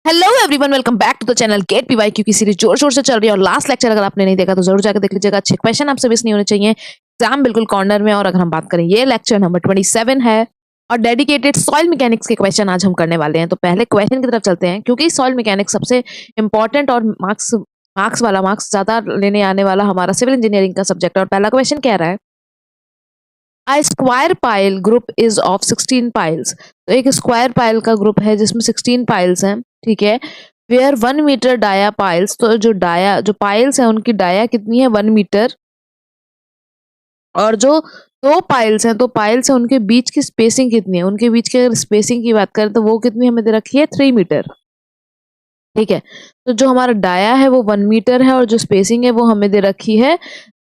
Hello everyone, welcome back to the channel get PYQ की series जोर शोर से चल रही है। और लास्ट लेक्चर अगर आपने नहीं देखा तो जरूर जाकर देख लीजिएगा। अच्छे क्वेश्चन आपसे मिस नहीं होने चाहिए, एग्जाम बिल्कुल कॉर्नर में। और अगर हम बात करें, ये लेक्चर नंबर 27 है और डेडिकेटेड सॉइल मैकेनिक्स के क्वेश्चन आज हम करने वाले हैं। तो पहले क्वेश्चन की तरफ चलते हैं, क्योंकि सॉइल मैकेनिक्स सबसे इंपॉर्टेंट और मार्क्स ज्यादा लेने आने वाला हमारा सिविल इंजीनियरिंग का सब्जेक्ट है। और पहला क्वेश्चन कह रहा है, A square pile group is of 16 piles। तो एक स्क्वायर पाइल का ग्रुप है जिसमें 16 पाइल्स हैं, ठीक है। वेयर 1 मीटर डाया पाइल्स, तो जो पाइल्स हैं उनकी डाया कितनी है, 1 मीटर। और जो दो पाइल्स हैं, तो पाइल्स हैं, उनके बीच की स्पेसिंग कितनी है, उनके बीच की अगर स्पेसिंग की बात करें तो वो कितनी हमें दे रखी है, 3 मीटर, ठीक है। तो जो हमारा डाया है वो 1 मीटर है और जो स्पेसिंग है वो हमें दे रखी है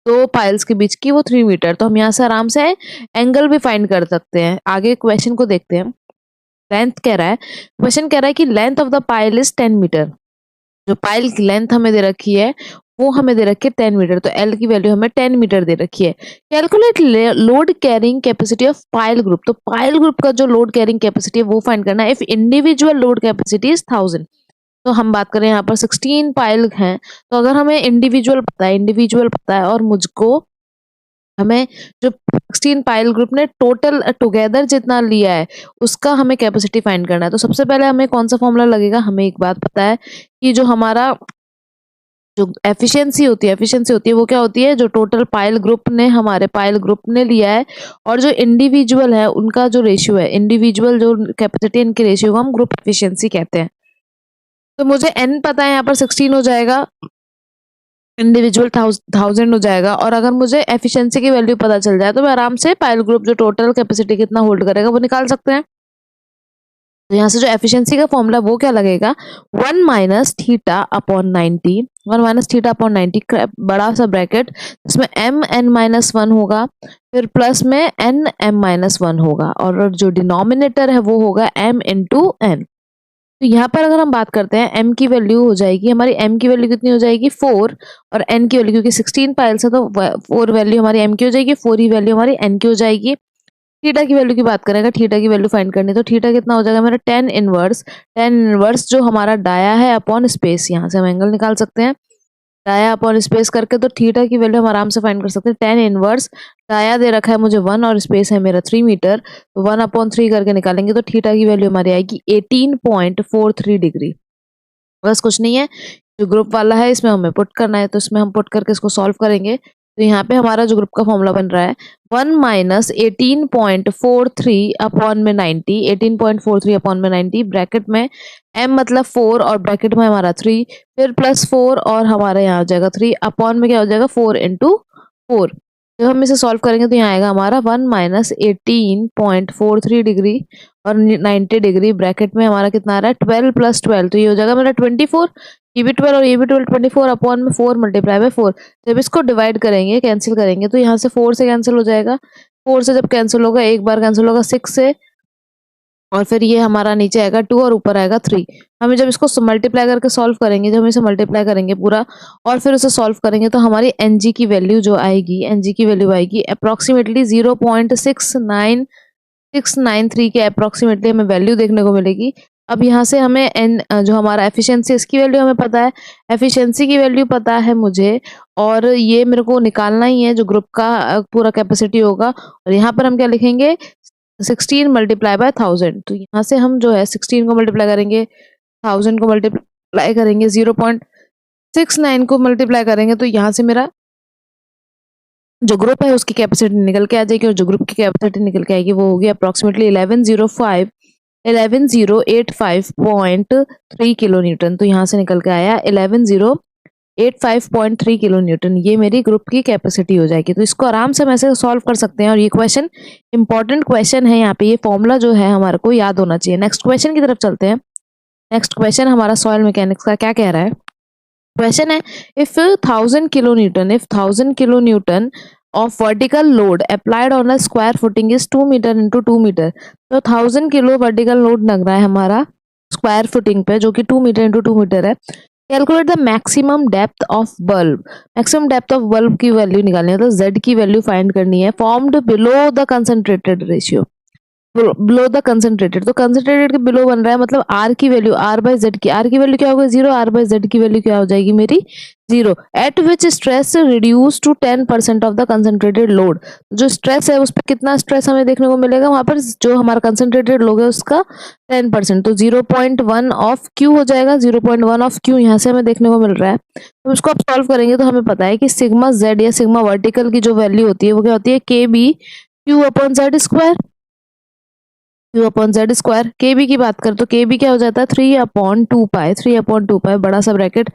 दो पाइल्स के बीच की, वो 3 मीटर। तो हम यहाँ से आराम से एंगल भी फाइंड कर सकते हैं। आगे क्वेश्चन को देखते हैं। लेंथ कह रहा है, क्वेश्चन कह रहा है कि length of the pile is 10 metre. जो पाइल की लेंथ हमें दे रखी है वो हमें दे रखी है 10 मीटर, तो एल की वैल्यू हमें 10 मीटर दे रखी है। Calculate load carrying capacity of pile group. तो पाइल ग्रुप का जो लोड कैरिंग कैपेसिटी है वो फाइंड करना है। If individual load capacity is 1000। तो हम बात करें यहाँ पर 16 पाइल हैं, तो अगर हमें इंडिविजुअल पता है और मुझको हमें जो 16 पाइल ग्रुप ने टोटल टुगेदर जितना लिया है उसका हमें कैपेसिटी फाइंड करना है। तो सबसे पहले हमें कौन सा फॉर्मूला लगेगा, हमें एक बात पता है कि जो हमारा जो एफिशिएंसी होती है वो क्या होती है, जो टोटल पाइल ग्रुप ने हमारे पाइल ग्रुप ने लिया है और जो इंडिविजुअल है उनका जो रेशियो है, इंडिविजुअल जो कैपेसिटी इनके रेशियो को हम ग्रुप एफिशिएंसी कहते हैं। तो मुझे एन पता है, यहाँ पर 16 हो जाएगा, इंडिविजुअल 1000 हो जाएगा। और अगर मुझे एफिशिएंसी की वैल्यू पता चल जाए तो मैं आराम से पाइल ग्रुप जो टोटल कैपेसिटी कितना होल्ड करेगा वो निकाल सकते हैं। तो यहाँ से जो एफिशिएंसी का फॉर्मूला वो क्या लगेगा, 1 minus theta upon 90, 1 minus theta upon 90, बड़ा सा ब्रैकेट जिसमें एम एन माइनस 1 होगा, फिर प्लस में एन एम माइनस 1 होगा, और जो डिनोमिनेटर है वो होगा एम इंटू एन। तो यहाँ पर अगर हम बात करते हैं, m की वैल्यू हो जाएगी हमारी, m की वैल्यू कितनी हो जाएगी 4, और n की वैल्यू, क्योंकि 16 पाइल्स है तो 4 वैल्यू हमारी m की हो जाएगी, 4 ही वैल्यू हमारी n की हो जाएगी। थीटा की वैल्यू की बात करेंगे, थीटा की वैल्यू फाइंड करनी है, तो थीटा कितना हो जाएगा मेरा 10 इनवर्स जो हमारा डाया है अपॉन स्पेस, यहाँ से हम एंगल निकाल सकते हैं डाया अपॉन स्पेस करके। तो थीटा की वैल्यू हम आराम से फाइंड कर सकते हैं। 10 इनवर्स डाया दे रखा है मुझे 1 और स्पेस है मेरा 3 मीटर, तो 1/3 करके निकालेंगे तो थीटा की वैल्यू हमारी आएगी 18.43 डिग्री। बस कुछ नहीं है, जो ग्रुप वाला है इसमें हमें पुट करना है, तो इसमें हम पुट करके इसको सॉल्व करेंगे। तो यहाँ पे हमारा जो ग्रुप का फॉर्मूला बन रहा है 1 माइनस 18.43 अपॉन में 90, 18.43 अपॉन में 90, ब्रैकेट में m मतलब 4 और ब्रैकेट में हमारा 3, फिर प्लस 4 और हमारा यहाँ हो जाएगा 3 अपॉन में क्या हो जाएगा 4 इंटू 4। जब हम इसे सॉल्व करेंगे तो यहाँ आएगा हमारा 1 माइनस 18.43 डिग्री और 90 डिग्री, ब्रैकेट में हमारा कितना आ रहा है 12 प्लस 12, तो ये हो जाएगा मेरा 24। ये भी 12 और ये भी 12, 24 अपॉन में 4 मल्टीप्लाई बाय 4। जब इसको डिवाइड करेंगे, कैंसिल करेंगे, तो यहाँ से 4 से कैंसिल हो जाएगा, 4 से जब कैंसिल होगा एक बार कैंसिल होगा 6 से, और फिर ये हमारा नीचे आएगा 2 और ऊपर आएगा 3। हमें जब इसको मल्टीप्लाई करके सॉल्व करेंगे, जब हम इसे मल्टीप्लाई करेंगे पूरा और फिर उसे सॉल्व करेंगे, तो हमारी एन जी की वैल्यू जो आएगी, एन जी की वैल्यू आएगी अप्रोक्सीमेटली 0.69693 के अप्रोक्सीमेटली हमें वैल्यू देखने को मिलेगी। अब यहाँ से हमें एन जो हमारा एफिशिएंसी इसकी वैल्यू हमें पता है, एफिशिएंसी की वैल्यू पता है मुझे, और ये मेरे को निकालना ही है जो ग्रुप का पूरा कैपेसिटी होगा। और यहाँ पर हम क्या लिखेंगे, 16 मल्टीप्लाई बाय 1000। तो यहाँ से हम जो है 16 को मल्टीप्लाई करेंगे, 1000 को मल्टीप्लाई करेंगे, 0.69 को मल्टीप्लाई करेंगे, तो यहाँ से मेरा जो ग्रुप है उसकी कैपेसिटी निकल के आ जाएगी, और जो ग्रुप की कैपेसिटी निकल के आएगी वो होगी अप्रोक्सीमेटली 11,085.3 किलो न्यूटन। तो यहाँ से निकल के आया 11,085.3 किलो न्यूटन, ये मेरी ग्रुप की कैपेसिटी हो जाएगी। तो इसको आराम से हम ऐसे सॉल्व कर सकते हैं, और ये क्वेश्चन इंपॉर्टेंट क्वेश्चन है, यहाँ पे ये फॉर्मूला जो है हमारे को याद होना चाहिए। नेक्स्ट क्वेश्चन की तरफ चलते हैं। नेक्स्ट क्वेश्चन हमारा सॉइल मैकेनिक्स का क्या कह रहा है, क्वेश्चन है if 1000 kilo newton of vertical load applied on a square footing is 2 metre into 2 metre. तो 1000 किलो वर्टिकल लोड लग रहा है हमारा स्क्वायर फुटिंग पे, जो कि 2 मीटर इंटू 2 मीटर है। Calculate the maximum depth of bulb. Maximum depth of bulb की वैल्यू निकालनी है, तो Z की वैल्यू फाइंड करनी है, formed below the concentrated ratio. Below the concentrated, तो कंसंट्रेटेड के बिलो बन रहा है, मतलब आर की वैल्यू, आर बाय जेड की, आर की वैल्यू क्या होगी 0, आर बाय जेड की वैल्यू क्या हो जाएगी मेरी 0। Eight which stress reduce to 10% of the concentrated load, जो स्ट्रेस है उस पर कितना स्ट्रेस हमें देखने को मिलेगा, वहां पर जो हमारा कंसंट्रेटेड लोड है उसका 10%, तो 0.1 ऑफ क्यू हो जाएगा, 0.1 ऑफ क्यू यहाँ से हमें देखने को मिल रहा है। तो इसको आप सॉल्व करेंगे तो हमें पता है कि सिग्मा जेड या सिग्मा वर्टिकल की जो वैल्यू होती है वो क्या होती है, K B Q upon Z square, Q upon Z square. K B की बात करें तो के बी क्या हो जाता है 3/2 पाई, 3/2 पाई बड़ा सा ब्रैकेट,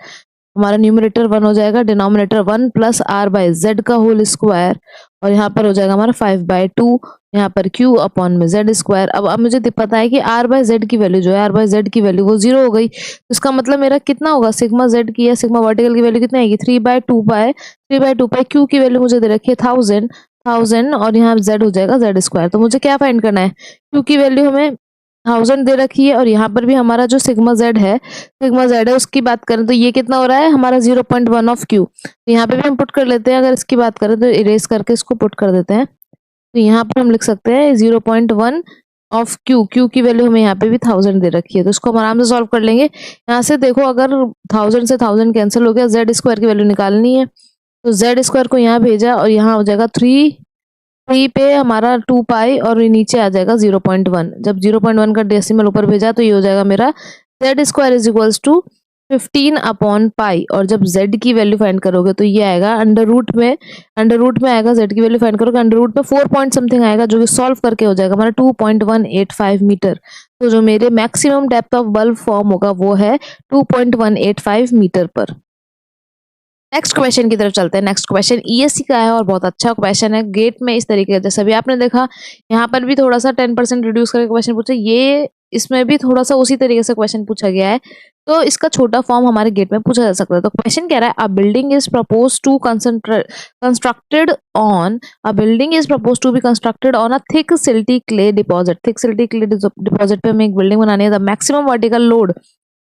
हमारा न्यूमरेटर 1 हो जाएगा, denominator 1 plus R by Z का होल स्क्वायर, और यहाँ पर हो जाएगा हमारा 5/2, यहाँ पर क्यू अपॉन में जेड स्क्वायर। अब मुझे पता है कि आर बाय जेड की वैल्यू जो है, आर बाय जेड की वैल्यू वो 0 हो गई, तो इसका मतलब मेरा कितना होगा, सिग्मा जेड की या सिग्मा वर्टिकल की वैल्यू कितनी आएगी 3/2 पाई, 3/2 पाई, क्यू की वैल्यू मुझे दे रखी है 1000 और यहाँ जेड हो जाएगा जेड स्क्वायर। तो मुझे क्या फाइंड करना है, क्यू की वैल्यू हमें 1000 दे रखी है, और यहाँ पर भी हमारा जो सिग्मा जेड है उसकी बात करें तो ये कितना हो रहा है हमारा 0.1 ऑफ क्यू, तो यहाँ पे भी हम पुट कर लेते हैं, अगर इसकी बात करें तो इरेज करके इसको पुट कर देते हैं, तो यहाँ पर हम लिख सकते हैं 0.1 ऑफ क्यू, क्यू की वैल्यू हमें यहाँ पे भी 1000 दे रखी है, तो इसको हम आराम से सॉल्व कर लेंगे। यहाँ से देखो अगर 1000 से 1000 कैंसिल हो गया, जेड स्क्वायर की वैल्यू निकालनी है, तो जेड स्क्वायर को यहाँ भेजा और यहाँ हो जाएगा 3 पे हमारा 2 पाई और नीचे आ जाएगा 0.1, जब 0.1 का डेसिमल ऊपर भेजा तो ये हो जाएगा मेरा Z square is equals to 15/पाई, और जब z की वैल्यू फाइंड करोगे तो ये आएगा अंडर रूट में आएगा, z की वैल्यू फाइंड करोगे अंडर रूट में 4 पॉइंट समथिंग आएगा, जो कि सॉल्व करके हो जाएगा हमारा 2.185 मीटर। तो जो मेरे maximum depth of bulb form होगा वो है 2.185 मीटर पर। नेक्स्ट क्वेश्चन की तरफ चलते हैं। नेक्स्ट क्वेश्चन ईएससी का है और बहुत अच्छा क्वेश्चन है। गेट में इस तरीके का जैसे अभी आपने देखा, यहाँ पर भी थोड़ा सा 10% रिड्यूस करके क्वेश्चन पूछा, ये इसमें भी थोड़ा सा उसी तरीके से क्वेश्चन पूछा गया है, तो इसका छोटा फॉर्म हमारे गेट में पूछा जा सकता है। तो क्वेश्चन कह रहा है, a building is propose to be constructed on a thick silty clay deposit. Thick silty clay deposit पे हमें एक बिल्डिंग बनानी है। द मैक्सिमम वर्टिकल लोड,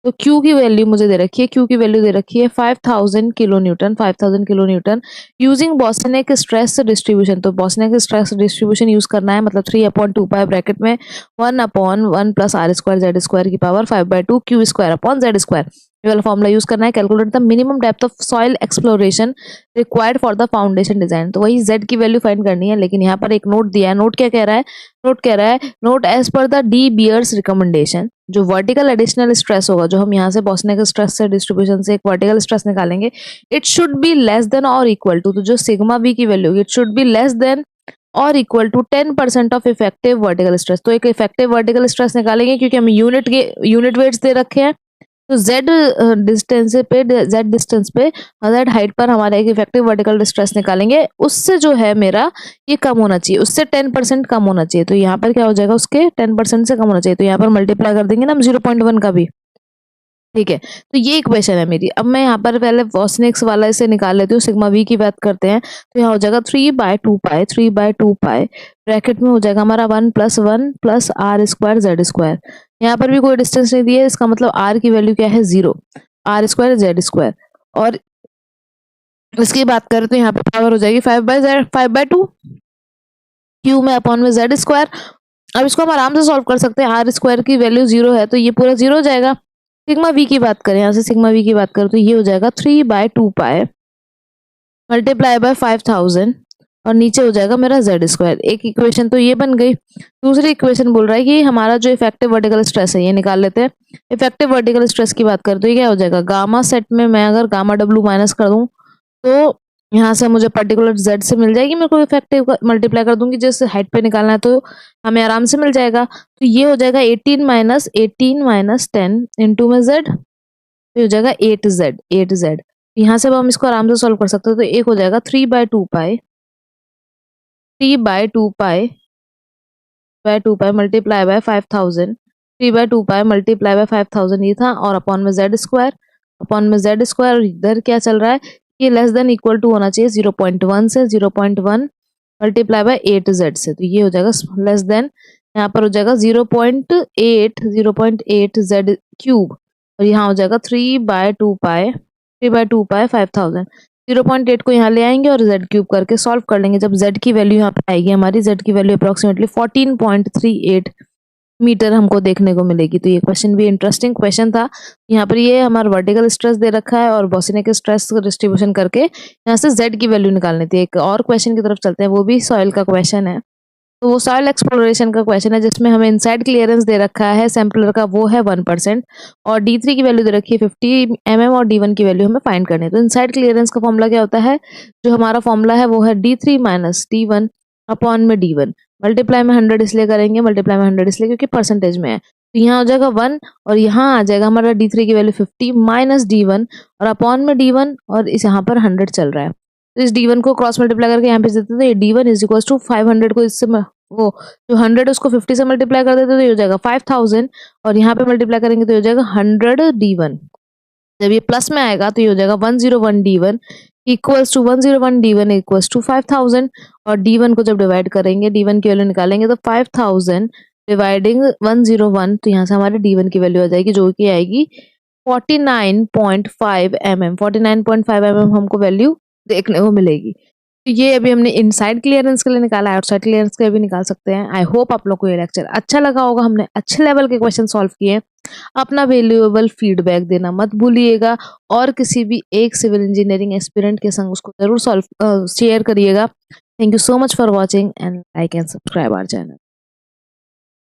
तो Q की वैल्यू मुझे दे रखी है, Q की वैल्यू दे रखी है 5000 kilo newton, 5000 kilo newton using Boussinesq stress distribution. तो बॉस्टनेक स्ट्रेस डिस्ट्रीब्यूशन यूज करना है, मतलब 3/2 पाई ब्रैकेट में 1/1 plus R square Z square की power 5/2 Q square upon Z square, ये वाला फॉर्मूला यूज करना है। Calculate the minimum depth of soil exploration required for the foundation design, तो वही Z की वैल्यू फाइंड करनी है। लेकिन यहाँ पर एक नोट दिया है, नोट क्या कह रहा है, note as per the De Beer's recommendation, जो वर्टिकल एडिशनल स्ट्रेस होगा, जो हम यहाँ से बॉस्टनेक स्ट्रेस से डिस्ट्रीब्यूशन से एक वर्टिकल स्ट्रेस निकालेंगे, it should be less than और इक्वल टू, तो जो सिग्मा बी की वैल्यू होगी it should be less than और equal to 10% of effective vertical stress. तो एक इफेक्टिव वर्टिकल स्ट्रेस निकालेंगे क्योंकि हम यूनिट वेट्स दे रखे हैं, तो z डिस्टेंस पे z हाइट पर हमारा एक इफेक्टिव वर्टिकल स्ट्रेस निकालेंगे, उससे जो है मेरा ये कम होना चाहिए, उससे 10% कम होना चाहिए। तो यहाँ पर क्या हो जाएगा, उसके 10% से कम होना चाहिए, तो यहाँ पर मल्टीप्लाई कर देंगे ना हम 0.1 का भी, ठीक है। तो ये इक्वेशन है मेरी। अब मैं यहाँ पर पहले बॉस्टनेक वाला इसे निकाल लेती हूँ, सिग्मा वी की बात करते हैं, तो यहाँ हो जाएगा 3/2 पाई ब्रैकेट में हो जाएगा हमारा 1 plus R square Z square. यहाँ पर भी कोई डिस्टेंस नहीं दिया है, इसका मतलब आर की वैल्यू क्या है 0, आर स्क्वायर जेड स्क्वायर, और इसकी बात करें तो यहाँ पे पावर हो जाएगी 5/2 क्यू में अपॉन में जेड स्क्वायर। अब इसको हम आराम से सॉल्व कर सकते हैं, आर स्क्वायर की वैल्यू 0 है तो ये पूरा 0 हो जाएगा। सिग्मा वी की बात करें, यहाँ से सिग्मा वी की बात करें तो ये हो जाएगा 3/2 पाई मल्टीप्लाई बाय 5000 और नीचे हो जाएगा मेरा जेड स्क्वायर। एक इक्वेशन तो ये बन गई। दूसरी इक्वेशन बोल रहा है कि हमारा जो इफेक्टिव वर्टिकल स्ट्रेस है ये निकाल लेते हैं। इफेक्टिव वर्टिकल स्ट्रेस की बात करें तो ये क्या हो जाएगा, गामा सेट में मैं अगर गामा डब्ल्यू माइनस कर दूं तो यहाँ से मुझे पर्टिकुलर जेड से मिल जाएगी, मेरे को इफेक्टिव मल्टीप्लाई कर दूंगी, जिस हाइट पे निकालना है तो हमें आराम से मिल जाएगा। तो ये हो जाएगा 18 माइनस 10 इंटू में जेड, तो हो जाएगा 8z। यहाँ से अब हम इसको आराम से सॉल्व कर सकते हैं, तो एक हो जाएगा 3/2 पाई multiply by 5000, 3/2 pi multiply by 5000 ये था, और अपॉन में जेड स्क्वायर, और इधर क्या चल रहा है, ये लेस देन इक्वल टू होना चाहिए 0.1 से, 0.1 मल्टीप्लाई बाय 8z से, तो ये हो जाएगा लेस देन, यहाँ पर हो जाएगा 0.8 z क्यूब, और यहाँ हो जाएगा 3/2 पाई 5000। 0.8 को यहाँ ले आएंगे और z क्यूब करके सॉल्व कर लेंगे। जब z की वैल्यू यहाँ पे आएगी, हमारी z की वैल्यू अप्रोक्सीमेटली 14.38 मीटर हमको देखने को मिलेगी। तो ये क्वेश्चन भी इंटरेस्टिंग क्वेश्चन था। यहाँ पर ये हमारा वर्टिकल स्ट्रेस दे रखा है और बोसिनिक स्ट्रेस को डिस्ट्रीब्यूशन करके यहाँ से z की वैल्यू निकालनी थी। एक और क्वेश्चन की तरफ चलते हैं, वो भी सॉइल का क्वेश्चन है। तो वो सॉइल एक्सप्लोरेशन का क्वेश्चन है जिसमें हमें इनसाइड क्लियरेंस दे रखा है सैम्पलर का, वो है 1% और D3 की वैल्यू दे रखी है 50 mm और D1 की वैल्यू हमें फाइंड करनी है। तो इनसाइड क्लियरेंस का फॉर्मूला क्या होता है, जो हमारा फॉर्मूला है वो है D3 माइनस D1 अपॉन में D1। मल्टीप्लाई में 100 इसलिए करेंगे, मल्टीप्लाई में 100 इसलिए क्योंकि परसेंटेज में है। तो यहाँ हो जाएगा 1 और यहाँ आ जाएगा हमारा D3 की वैल्यू 50 माइनस D1 और अपॉन में D1 और इस यहाँ पर 100 चल रहा है। तो इस D1 को क्रॉस मल्टीप्लाई करके यहाँ पे देते तो ये D1 इज इक्वल टू 500 को इससे वो जो 100 उसको 50 से मल्टीप्लाई कर देते तो ये हो जाएगा 5000 और यहाँ पे मल्टीप्लाई करेंगे तो ये हो जाएगा 100 D1। जब ये प्लस में आएगा तो ये हो जाएगा 101 D1 equals to 101 D1 equals to 5000 और D1 को जब डिवाइड करेंगे, D1 की वैल्यू निकालेंगे तो 5000 डिवाइडिंग 101, तो यहाँ से हमारे D1 की वैल्यू आ जाएगी जो कि आएगी 49.5 mm। 49.5 mm हमको वैल्यू देखने को मिलेगी। तो ये अभी हमने इनसाइड क्लियरेंस के लिए निकाला है, आउटसाइड क्लियरेंस के लिए भी निकाल सकते हैं। आई होप आप लोग को ये लेक्चर अच्छा लगा होगा, हमने अच्छे लेवल के क्वेश्चन सॉल्व किए। अपना वैल्यूएबल फीडबैक देना मत भूलिएगा और किसी भी एक सिविल इंजीनियरिंग एस्पिरेंट के संग उसको जरूर शेयर करिएगा। Thank you so much for watching and like and subscribe our channel.